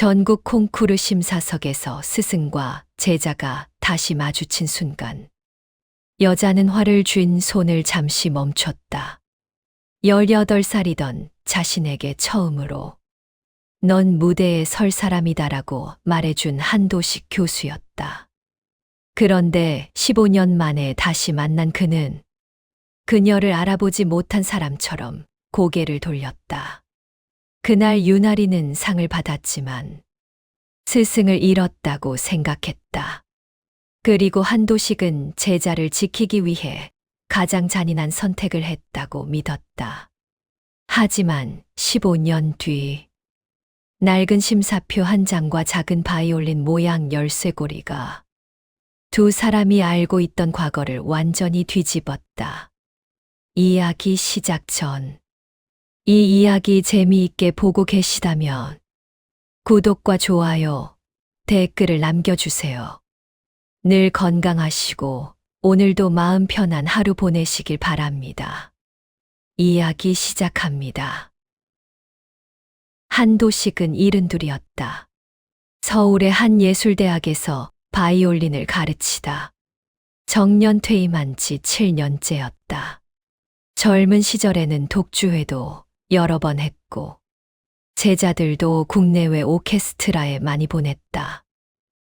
전국 콩쿠르 심사석에서 스승과 제자가 다시 마주친 순간 여자는 화를 쥔 손을 잠시 멈췄다. 18살이던 자신에게 처음으로 넌 무대에 설 사람이다라고 말해준 한도식 교수였다. 그런데 15년 만에 다시 만난 그는 그녀를 알아보지 못한 사람처럼 고개를 돌렸다. 그날 유나리는 상을 받았지만 스승을 잃었다고 생각했다. 그리고 한도식은 제자를 지키기 위해 가장 잔인한 선택을 했다고 믿었다. 하지만 15년 뒤 낡은 심사표 한 장과 작은 바이올린 모양 열쇠고리가 두 사람이 알고 있던 과거를 완전히 뒤집었다. 이야기 시작 전 이 이야기 재미있게 보고 계시다면 구독과 좋아요, 댓글을 남겨주세요. 늘 건강하시고 오늘도 마음 편한 하루 보내시길 바랍니다. 이야기 시작합니다. 한도식은 72이었다. 서울의 한 예술대학에서 바이올린을 가르치다 정년 퇴임한 지 7년째였다. 젊은 시절에는 독주회도 여러 번 했고 제자들도 국내외 오케스트라에 많이 보냈다.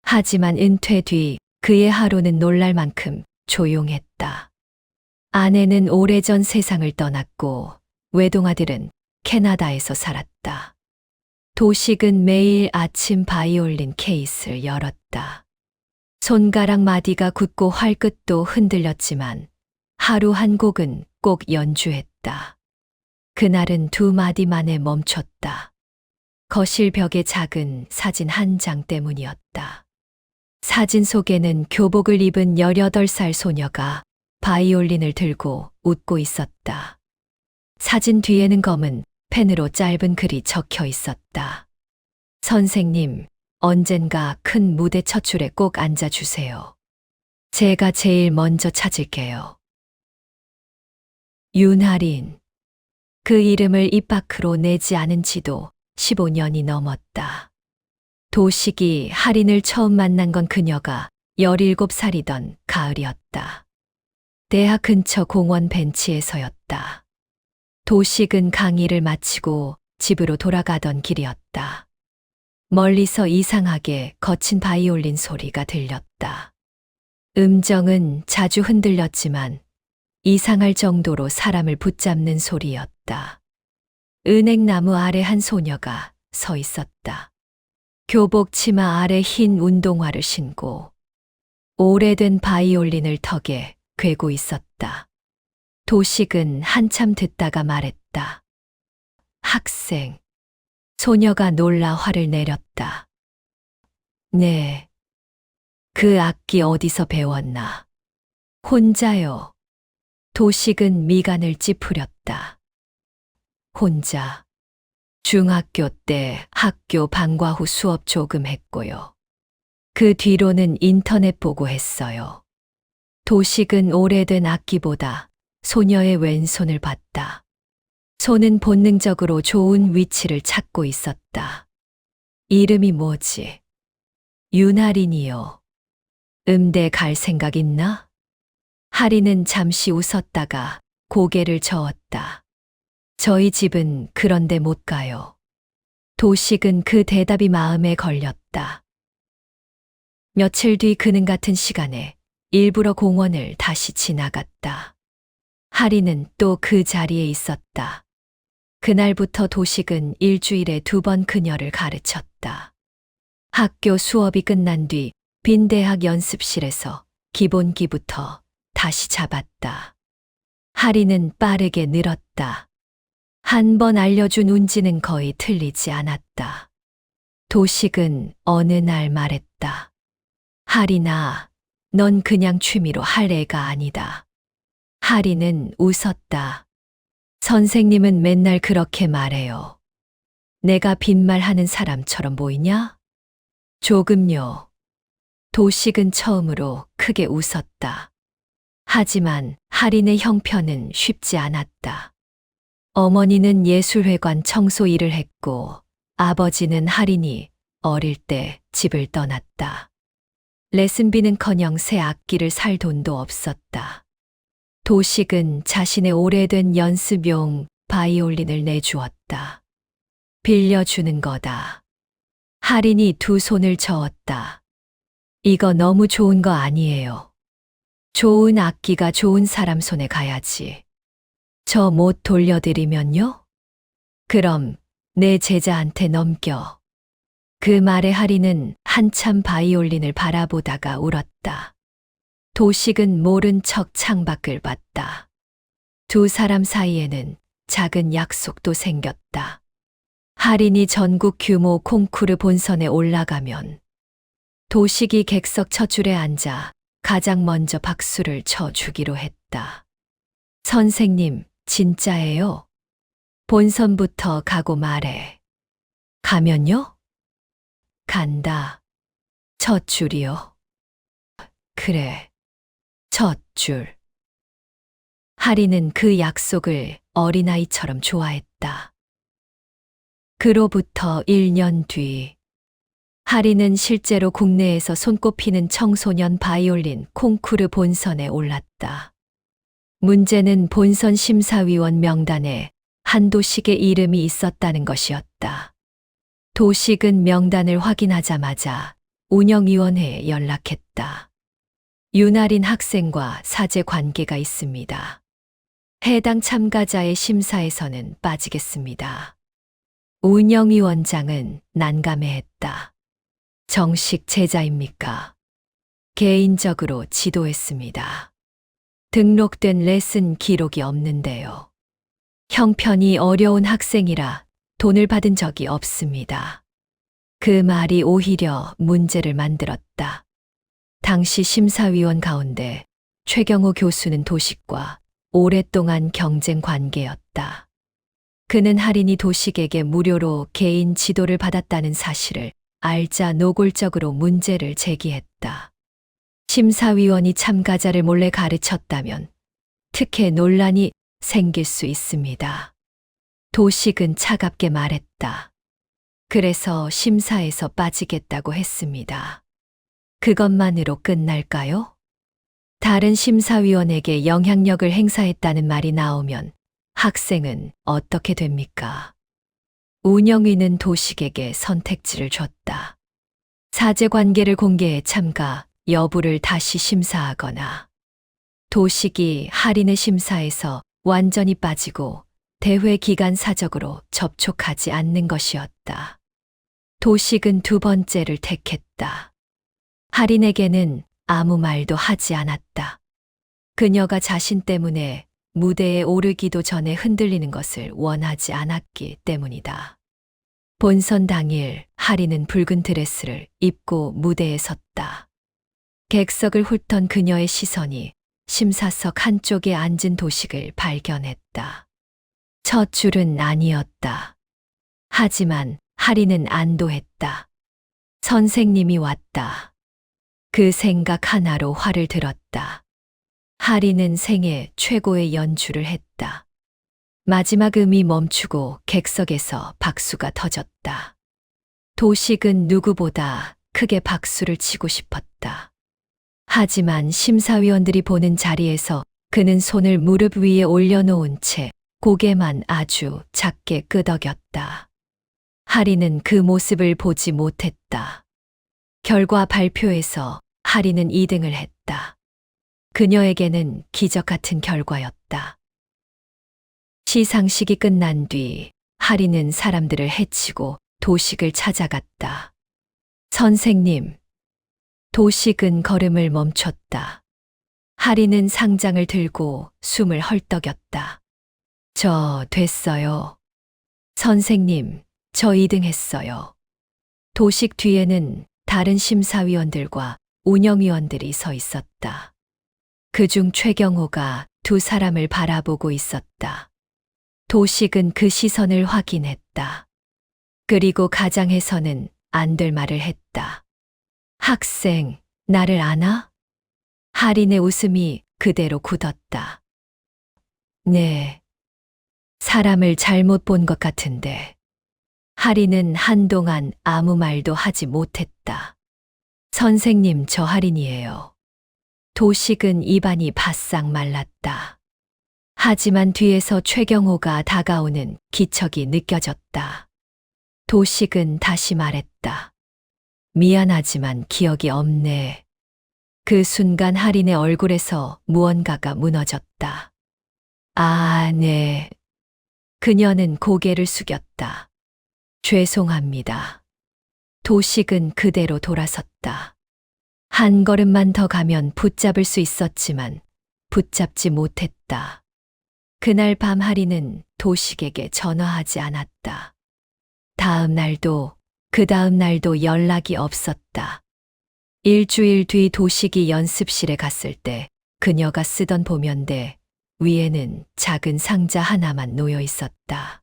하지만 은퇴 뒤 그의 하루는 놀랄 만큼 조용했다. 아내는 오래전 세상을 떠났고 외동아들은 캐나다에서 살았다. 도식은 매일 아침 바이올린 케이스를 열었다. 손가락 마디가 굳고 활끝도 흔들렸지만 하루 한 곡은 꼭 연주했다. 그날은 두 마디 만에 멈췄다. 거실 벽에 작은 사진 한 장 때문이었다. 사진 속에는 교복을 입은 18살 소녀가 바이올린을 들고 웃고 있었다. 사진 뒤에는 검은 펜으로 짧은 글이 적혀 있었다. 선생님, 언젠가 큰 무대 첫 줄에 꼭 앉아주세요. 제가 제일 먼저 찾을게요. 윤하린. 그 이름을 입 밖으로 내지 않은 지도 15년이 넘었다. 도식이 하린을 처음 만난 건 그녀가 17살이던 가을이었다. 대학 근처 공원 벤치에서였다. 도식은 강의를 마치고 집으로 돌아가던 길이었다. 멀리서 이상하게 거친 바이올린 소리가 들렸다. 음정은 자주 흔들렸지만 이상할 정도로 사람을 붙잡는 소리였다. 은행나무 아래 한 소녀가 서 있었다. 교복 치마 아래 흰 운동화를 신고 오래된 바이올린을 턱에 괴고 있었다. 도식은 한참 듣다가 말했다. 학생. 소녀가 놀라 화를 내렸다. 네. 그 악기 어디서 배웠나? 혼자요. 도식은 미간을 찌푸렸다. 혼자. 중학교 때 학교 방과 후 수업 조금 했고요. 그 뒤로는 인터넷 보고 했어요. 도식은 오래된 악기보다 소녀의 왼손을 봤다. 손은 본능적으로 좋은 위치를 찾고 있었다. 이름이 뭐지? 윤하린이요. 음대 갈 생각 있나? 하린은 잠시 웃었다가 고개를 저었다. 저희 집은 그런데 못 가요. 도식은 그 대답이 마음에 걸렸다. 며칠 뒤 그는 같은 시간에 일부러 공원을 다시 지나갔다. 하린은 또 그 자리에 있었다. 그날부터 도식은 일주일에 2번 그녀를 가르쳤다. 학교 수업이 끝난 뒤 빈 대학 연습실에서 기본기부터 다시 잡았다. 하린은 빠르게 늘었다. 한 번 알려준 운지는 거의 틀리지 않았다. 도식은 어느 날 말했다. 하린아, 넌 그냥 취미로 할 애가 아니다. 하린은 웃었다. 선생님은 맨날 그렇게 말해요. 내가 빈말하는 사람처럼 보이냐? 조금요. 도식은 처음으로 크게 웃었다. 하지만 하린의 형편은 쉽지 않았다. 어머니는 예술회관 청소 일을 했고 아버지는 하린이 어릴 때 집을 떠났다. 레슨비는커녕 새 악기를 살 돈도 없었다. 도식은 자신의 오래된 연습용 바이올린을 내주었다. 빌려주는 거다. 할인이 두 손을 저었다. 이거 너무 좋은 거 아니에요. 좋은 악기가 좋은 사람 손에 가야지. 저 못 돌려드리면요? 그럼 내 제자한테 넘겨. 그 말에 할인은 한참 바이올린을 바라보다가 울었다. 도식은 모른 척 창밖을 봤다. 두 사람 사이에는 작은 약속도 생겼다. 할인이 전국 규모 콩쿠르 본선에 올라가면 도식이 객석 첫 줄에 앉아 가장 먼저 박수를 쳐 주기로 했다. 선생님, 진짜예요? 본선부터 가고 말해. 가면요? 간다. 첫 줄이요. 그래. 첫 줄. 하리는 그 약속을 어린아이처럼 좋아했다. 그로부터 1년 뒤, 하리는 실제로 국내에서 손꼽히는 청소년 바이올린 콩쿠르 본선에 올랐다. 문제는 본선 심사위원 명단에 한도식의 이름이 있었다는 것이었다. 도식은 명단을 확인하자마자 운영위원회에 연락했다. 윤아린 학생과 사제 관계가 있습니다. 해당 참가자의 심사에서는 빠지겠습니다. 운영위원장은 난감해했다. 정식 제자입니까? 개인적으로 지도했습니다. 등록된 레슨 기록이 없는데요. 형편이 어려운 학생이라 돈을 받은 적이 없습니다. 그 말이 오히려 문제를 만들었다. 당시 심사위원 가운데 최경호 교수는 도식과 오랫동안 경쟁 관계였다. 그는 할인이 도식에게 무료로 개인 지도를 받았다는 사실을 알자 노골적으로 문제를 제기했다. 심사위원이 참가자를 몰래 가르쳤다면 특혜 논란이 생길 수 있습니다. 도식은 차갑게 말했다. 그래서 심사에서 빠지겠다고 했습니다. 그것만으로 끝날까요? 다른 심사위원에게 영향력을 행사했다는 말이 나오면 학생은 어떻게 됩니까? 운영위는 도식에게 선택지를 줬다. 사제관계를 공개해 참가 여부를 다시 심사하거나 도식이 할인의 심사에서 완전히 빠지고 대회 기간 사적으로 접촉하지 않는 것이었다. 도식은 두 번째를 택했다. 할인에게는 아무 말도 하지 않았다. 그녀가 자신 때문에 무대에 오르기도 전에 흔들리는 것을 원하지 않았기 때문이다. 본선 당일 할인은 붉은 드레스를 입고 무대에 섰다. 객석을 훑던 그녀의 시선이 심사석 한쪽에 앉은 도식을 발견했다. 첫 줄은 아니었다. 하지만 할인은 안도했다. 선생님이 왔다. 그 생각 하나로 화를 들었다. 할인은 생애 최고의 연주를 했다. 마지막 음이 멈추고 객석에서 박수가 터졌다. 도식은 누구보다 크게 박수를 치고 싶었다. 하지만 심사위원들이 보는 자리에서 그는 손을 무릎 위에 올려놓은 채 고개만 아주 작게 끄덕였다. 할인은 그 모습을 보지 못했다. 결과 발표에서 할인은 2등을 했다. 그녀에게는 기적 같은 결과였다. 시상식이 끝난 뒤 할인은 사람들을 해치고 도식을 찾아갔다. 선생님, 도식은 걸음을 멈췄다. 할인은 상장을 들고 숨을 헐떡였다. 저 됐어요. 선생님, 저 2등 했어요. 도식 뒤에는 다른 심사위원들과 운영위원들이 서 있었다. 그중 최경호가 두 사람을 바라보고 있었다. 도식은 그 시선을 확인했다. 그리고 가장에서는 안 될 말을 했다. 학생, 나를 아나? 할인의 웃음이 그대로 굳었다. 네. 사람을 잘못 본 것 같은데. 하리는 한동안 아무 말도 하지 못했다. 선생님, 저 할인이에요. 도식은 입안이 바싹 말랐다. 하지만 뒤에서 최경호가 다가오는 기척이 느껴졌다. 도식은 다시 말했다. 미안하지만 기억이 없네. 그 순간 할인의 얼굴에서 무언가가 무너졌다. 아, 네. 그녀는 고개를 숙였다. 죄송합니다. 도식은 그대로 돌아섰다. 한 걸음만 더 가면 붙잡을 수 있었지만 붙잡지 못했다. 그날 밤 할인은 도식에게 전화하지 않았다. 다음 날도 그 다음 날도 연락이 없었다. 일주일 뒤 도식이 연습실에 갔을 때 그녀가 쓰던 보면대 위에는 작은 상자 하나만 놓여 있었다.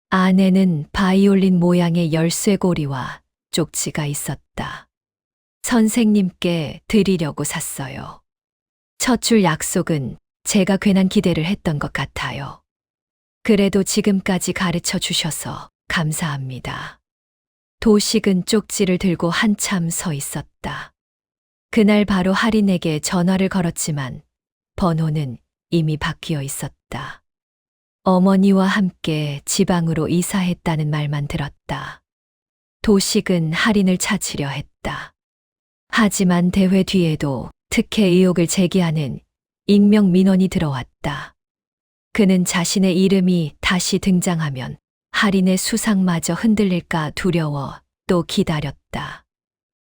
안에는 바이올린 모양의 열쇠고리와 쪽지가 있었다. 선생님께 드리려고 샀어요. 첫 줄 약속은 제가 괜한 기대를 했던 것 같아요. 그래도 지금까지 가르쳐 주셔서 감사합니다. 도식은 쪽지를 들고 한참 서 있었다. 그날 바로 할인에게 전화를 걸었지만 번호는 이미 바뀌어 있었다. 어머니와 함께 지방으로 이사했다는 말만 들었다. 도식은 할인을 찾으려 했다. 하지만 대회 뒤에도 특혜 의혹을 제기하는 익명 민원이 들어왔다. 그는 자신의 이름이 다시 등장하면 할인의 수상마저 흔들릴까 두려워 또 기다렸다.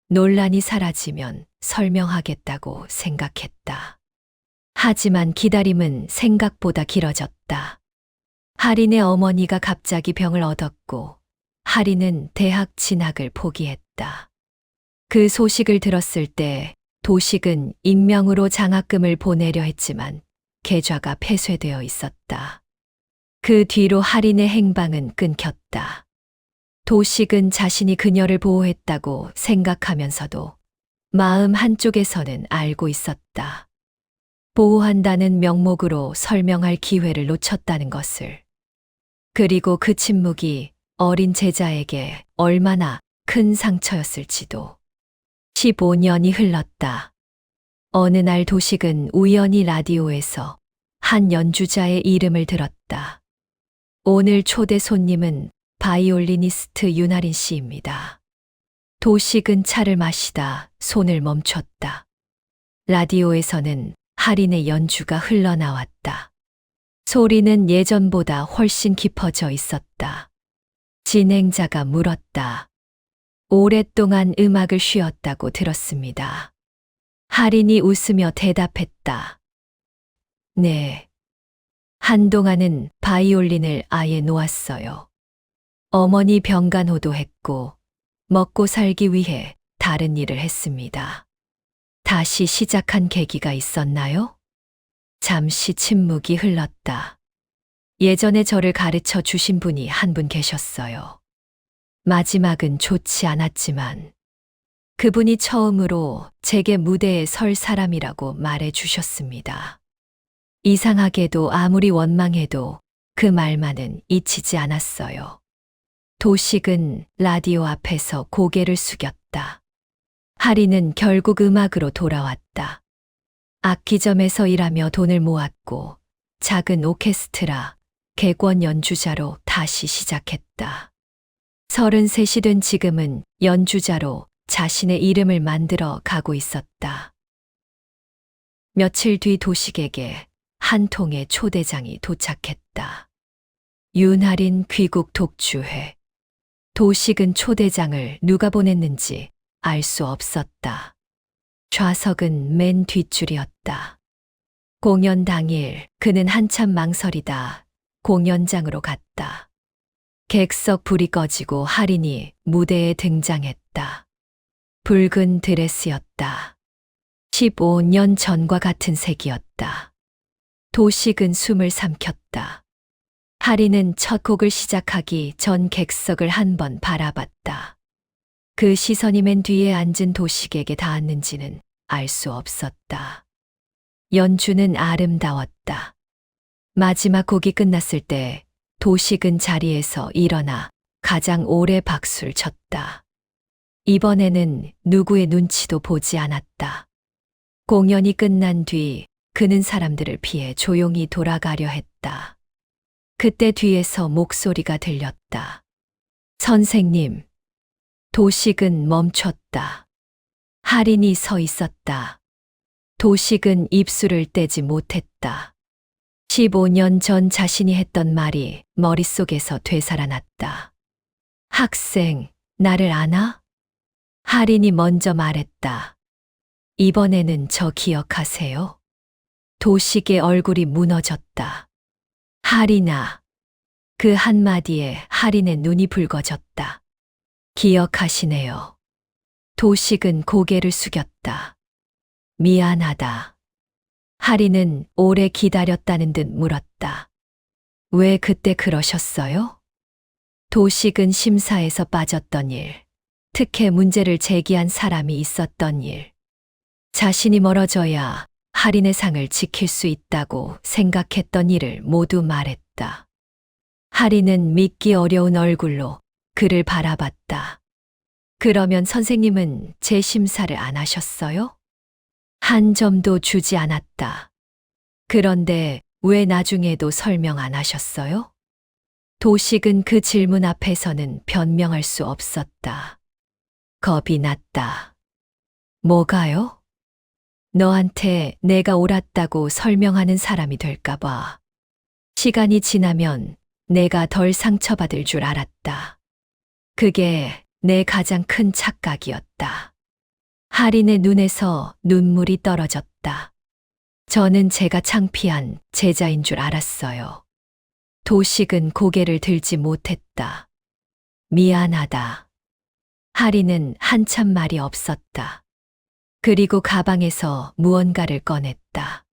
논란이 사라지면 설명하겠다고 생각했다. 하지만 기다림은 생각보다 길어졌다. 할인의 어머니가 갑자기 병을 얻었고 할인은 대학 진학을 포기했다. 그 소식을 들었을 때 도식은 익명으로 장학금을 보내려 했지만 계좌가 폐쇄되어 있었다. 그 뒤로 할인의 행방은 끊겼다. 도식은 자신이 그녀를 보호했다고 생각하면서도 마음 한쪽에서는 알고 있었다. 보호한다는 명목으로 설명할 기회를 놓쳤다는 것을. 그리고 그 침묵이 어린 제자에게 얼마나 큰 상처였을지도. 15년이 흘렀다. 어느 날 도식은 우연히 라디오에서 한 연주자의 이름을 들었다. 오늘 초대 손님은 바이올리니스트 윤하린 씨입니다. 도식은 차를 마시다 손을 멈췄다. 라디오에서는 할인의 연주가 흘러나왔다. 소리는 예전보다 훨씬 깊어져 있었다. 진행자가 물었다. 오랫동안 음악을 쉬었다고 들었습니다. 할인이 웃으며 대답했다. 네. 한동안은 바이올린을 아예 놓았어요. 어머니 병간호도 했고 먹고 살기 위해 다른 일을 했습니다. 다시 시작한 계기가 있었나요? 잠시 침묵이 흘렀다. 예전에 저를 가르쳐 주신 분이 한 분 계셨어요. 마지막은 좋지 않았지만 그분이 처음으로 제게 무대에 설 사람이라고 말해 주셨습니다. 이상하게도 아무리 원망해도 그 말만은 잊히지 않았어요. 도식은 라디오 앞에서 고개를 숙였다. 할인은 결국 음악으로 돌아왔다. 악기점에서 일하며 돈을 모았고 작은 오케스트라, 객원 연주자로 다시 시작했다. 33이 된 지금은 연주자로 자신의 이름을 만들어 가고 있었다. 며칠 뒤 도식에게 한 통의 초대장이 도착했다. 윤할인 귀국 독주회. 도식은 초대장을 누가 보냈는지 알 수 없었다. 좌석은 맨 뒷줄이었다. 공연 당일 그는 한참 망설이다 공연장으로 갔다. 객석 불이 꺼지고 할인이 무대에 등장했다. 붉은 드레스였다. 15년 전과 같은 색이었다. 도식은 숨을 삼켰다. 할인은 첫 곡을 시작하기 전 객석을 한 번 바라봤다. 그 시선이 맨 뒤에 앉은 도식에게 닿았는지는 알 수 없었다. 연주는 아름다웠다. 마지막 곡이 끝났을 때 도식은 자리에서 일어나 가장 오래 박수를 쳤다. 이번에는 누구의 눈치도 보지 않았다. 공연이 끝난 뒤 그는 사람들을 피해 조용히 돌아가려 했다. 그때 뒤에서 목소리가 들렸다. 선생님. 도식은 멈췄다. 할인이 서 있었다. 도식은 입술을 떼지 못했다. 15년 전 자신이 했던 말이 머릿속에서 되살아났다. 학생, 나를 아나? 할인이 먼저 말했다. 이번에는 저 기억하세요? 도식의 얼굴이 무너졌다. 할인아. 그 한마디에 할인의 눈이 붉어졌다. 기억하시네요. 도식은 고개를 숙였다. 미안하다. 할인은 오래 기다렸다는 듯 물었다. 왜 그때 그러셨어요? 도식은 심사에서 빠졌던 일, 특혜 문제를 제기한 사람이 있었던 일, 자신이 멀어져야 할인의 상을 지킬 수 있다고 생각했던 일을 모두 말했다. 할인은 믿기 어려운 얼굴로 그를 바라봤다. 그러면 선생님은 제 심사를 안 하셨어요? 한 점도 주지 않았다. 그런데 왜 나중에도 설명 안 하셨어요? 도식은 그 질문 앞에서는 변명할 수 없었다. 겁이 났다. 뭐가요? 너한테 내가 옳았다고 설명하는 사람이 될까봐. 시간이 지나면 내가 덜 상처받을 줄 알았다. 그게 내 가장 큰 착각이었다. 할인의 눈에서 눈물이 떨어졌다. 저는 제가 창피한 제자인 줄 알았어요. 도식은 고개를 들지 못했다. 미안하다. 할인은 한참 말이 없었다. 그리고 가방에서 무언가를 꺼냈다.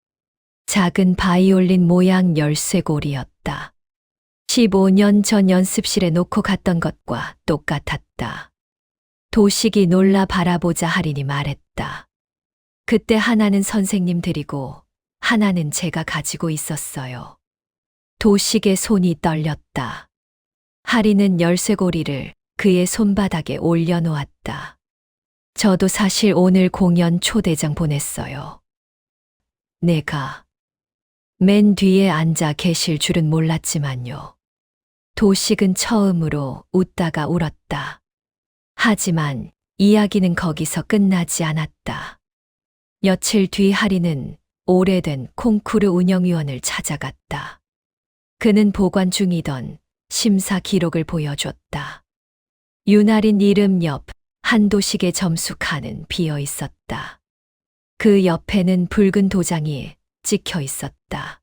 작은 바이올린 모양 열쇠고리였다. 15년 전 연습실에 놓고 갔던 것과 똑같았다. 도식이 놀라 바라보자 할인이 말했다. 그때 하나는 선생님 드리고 하나는 제가 가지고 있었어요. 도식의 손이 떨렸다. 할인은 열쇠고리를 그의 손바닥에 올려놓았다. 저도 사실 오늘 공연 초대장 보냈어요. 내가 맨 뒤에 앉아 계실 줄은 몰랐지만요. 도식은 처음으로 웃다가 울었다. 하지만 이야기는 거기서 끝나지 않았다. 며칠 뒤 할인은 오래된 콩쿠르 운영위원을 찾아갔다. 그는 보관 중이던 심사 기록을 보여줬다. 윤할인 이름 옆 한도식의 점수 칸은 비어 있었다. 그 옆에는 붉은 도장이 찍혀 있었다.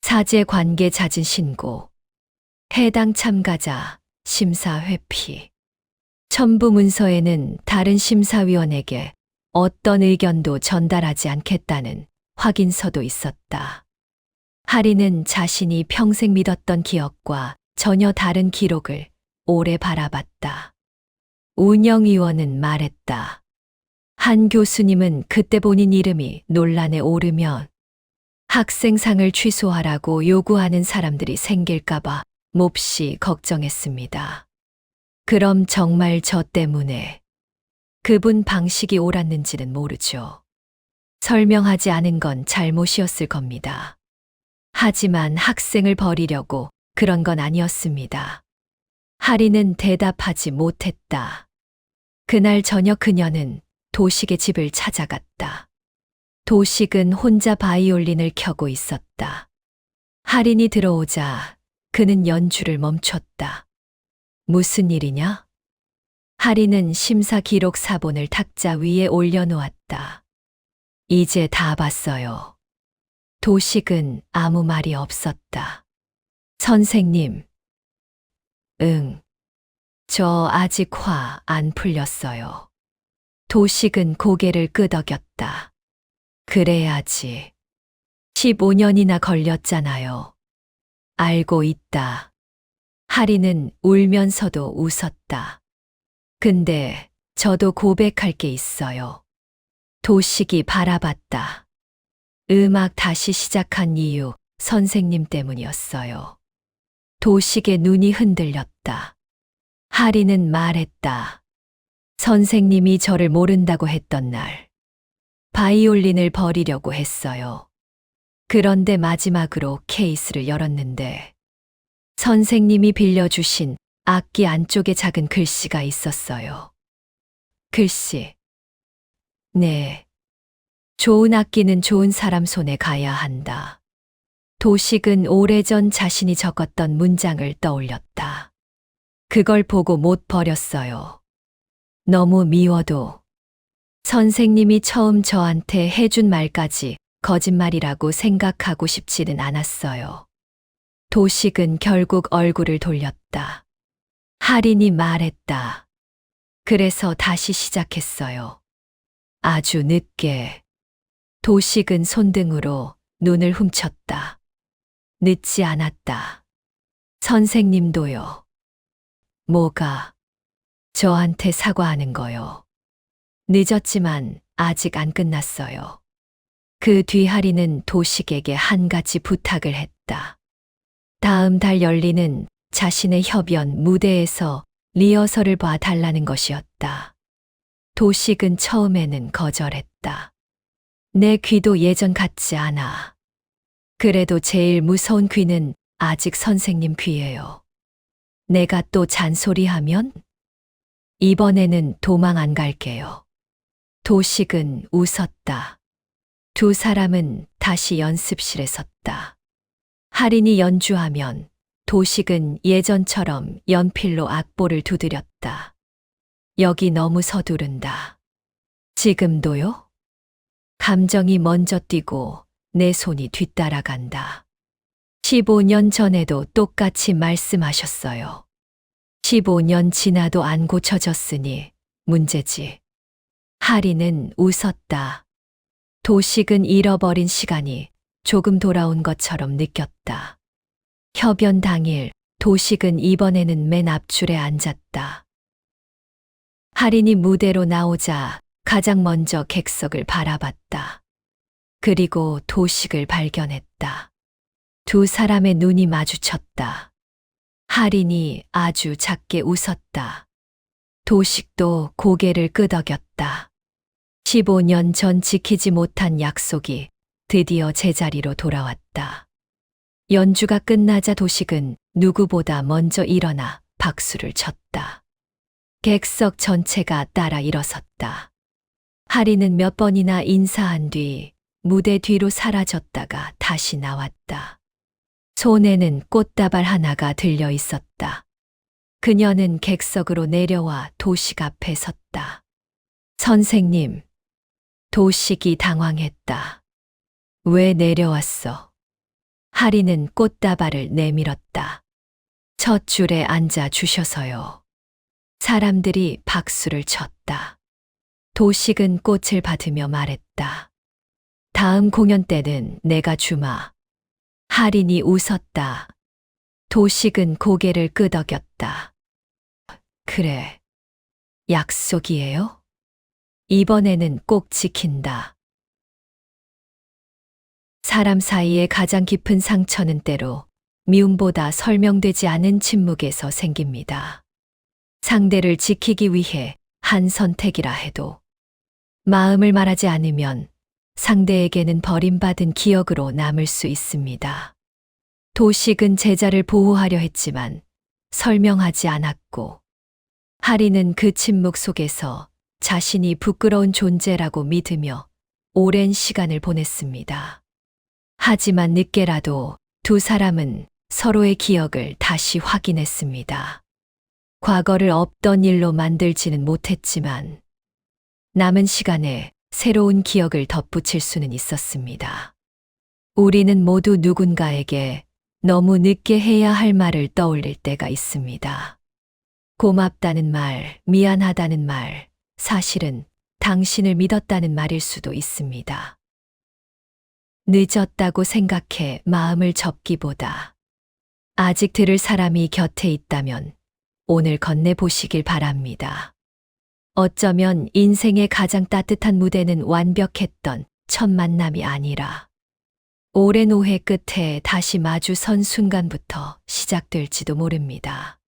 사제관계 잦은 신고, 해당 참가자 심사 회피. 첨부 문서에는 다른 심사위원에게 어떤 의견도 전달하지 않겠다는 확인서도 있었다. 할인은 자신이 평생 믿었던 기억과 전혀 다른 기록을 오래 바라봤다. 운영위원은 말했다. 한 교수님은 그때 본인 이름이 논란에 오르면 학생상을 취소하라고 요구하는 사람들이 생길까봐 몹시 걱정했습니다. 그럼 정말 저 때문에 그분 방식이 옳았는지는 모르죠. 설명하지 않은 건 잘못이었을 겁니다. 하지만 학생을 버리려고 그런 건 아니었습니다. 할인은 대답하지 못했다. 그날 저녁 그녀는 도식의 집을 찾아갔다. 도식은 혼자 바이올린을 켜고 있었다. 할인이 들어오자 그는 연주를 멈췄다. 무슨 일이냐? 할인은 심사 기록 사본을 탁자 위에 올려놓았다. 이제 다 봤어요. 도식은 아무 말이 없었다. 선생님. 응. 저 아직 화 안 풀렸어요. 도식은 고개를 끄덕였다. 그래야지. 15년이나 걸렸잖아요. 알고 있다. 할인은 울면서도 웃었다. 근데 저도 고백할 게 있어요. 도식이 바라봤다. 음악 다시 시작한 이유 선생님 때문이었어요. 도식의 눈이 흔들렸다. 하리는 말했다. 선생님이 저를 모른다고 했던 날, 바이올린을 버리려고 했어요. 그런데 마지막으로 케이스를 열었는데, 선생님이 빌려주신 악기 안쪽에 작은 글씨가 있었어요. 글씨. 네. 좋은 악기는 좋은 사람 손에 가야 한다. 도식은 오래전 자신이 적었던 문장을 떠올렸다. 그걸 보고 못 버렸어요. 너무 미워도. 선생님이 처음 저한테 해준 말까지 거짓말이라고 생각하고 싶지는 않았어요. 도식은 결국 얼굴을 돌렸다. 할인이 말했다. 그래서 다시 시작했어요. 아주 늦게. 도식은 손등으로 눈을 훔쳤다. 늦지 않았다. 선생님도요. 뭐가? 저한테 사과하는 거요. 늦었지만 아직 안 끝났어요. 그 뒤 하리는 도식에게 한 가지 부탁을 했다. 다음 달 열리는 자신의 협연 무대에서 리허설을 봐달라는 것이었다. 도식은 처음에는 거절했다. 내 귀도 예전 같지 않아. 그래도 제일 무서운 귀는 아직 선생님 귀예요. 내가 또 잔소리하면? 이번에는 도망 안 갈게요. 도식은 웃었다. 두 사람은 다시 연습실에 섰다. 할인이 연주하면 도식은 예전처럼 연필로 악보를 두드렸다. 여기 너무 서두른다. 지금도요? 감정이 먼저 뛰고 내 손이 뒤따라간다. 15년 전에도 똑같이 말씀하셨어요. 15년 지나도 안 고쳐졌으니 문제지. 하리는 웃었다. 도식은 잃어버린 시간이 조금 돌아온 것처럼 느꼈다. 협연 당일 도식은 이번에는 맨 앞줄에 앉았다. 할인이 무대로 나오자 가장 먼저 객석을 바라봤다. 그리고 도식을 발견했다. 두 사람의 눈이 마주쳤다. 할인이 아주 작게 웃었다. 도식도 고개를 끄덕였다. 15년 전 지키지 못한 약속이 드디어 제자리로 돌아왔다. 연주가 끝나자 도식은 누구보다 먼저 일어나 박수를 쳤다. 객석 전체가 따라 일어섰다. 하리는 몇 번이나 인사한 뒤 무대 뒤로 사라졌다가 다시 나왔다. 손에는 꽃다발 하나가 들려 있었다. 그녀는 객석으로 내려와 도식 앞에 섰다. 선생님. 도식이 당황했다. 왜 내려왔어? 하리는 꽃다발을 내밀었다. 첫 줄에 앉아 주셔서요. 사람들이 박수를 쳤다. 도식은 꽃을 받으며 말했다. 다음 공연 때는 내가 주마. 할인이 웃었다. 도식은 고개를 끄덕였다. 그래. 약속이에요? 이번에는 꼭 지킨다. 사람 사이의 가장 깊은 상처는 때로 미움보다 설명되지 않은 침묵에서 생깁니다. 상대를 지키기 위해 한 선택이라 해도 마음을 말하지 않으면 상대에게는 버림받은 기억으로 남을 수 있습니다. 도식은 제자를 보호하려 했지만 설명하지 않았고, 하리는 그 침묵 속에서 자신이 부끄러운 존재라고 믿으며 오랜 시간을 보냈습니다. 하지만 늦게라도 두 사람은 서로의 기억을 다시 확인했습니다. 과거를 없던 일로 만들지는 못했지만 남은 시간에 새로운 기억을 덧붙일 수는 있었습니다. 우리는 모두 누군가에게 너무 늦게 해야 할 말을 떠올릴 때가 있습니다. 고맙다는 말, 미안하다는 말, 사실은 당신을 믿었다는 말일 수도 있습니다. 늦었다고 생각해 마음을 접기보다 아직 들을 사람이 곁에 있다면 오늘 건네보시길 바랍니다. 어쩌면 인생의 가장 따뜻한 무대는 완벽했던 첫 만남이 아니라 오랜 오해 끝에 다시 마주 선 순간부터 시작될지도 모릅니다.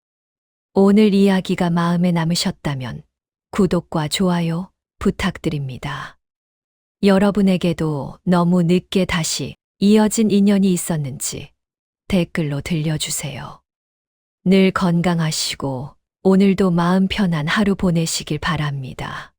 오늘 이야기가 마음에 남으셨다면 구독과 좋아요 부탁드립니다. 여러분에게도 너무 늦게 다시 이어진 인연이 있었는지 댓글로 들려주세요. 늘 건강하시고 오늘도 마음 편한 하루 보내시길 바랍니다.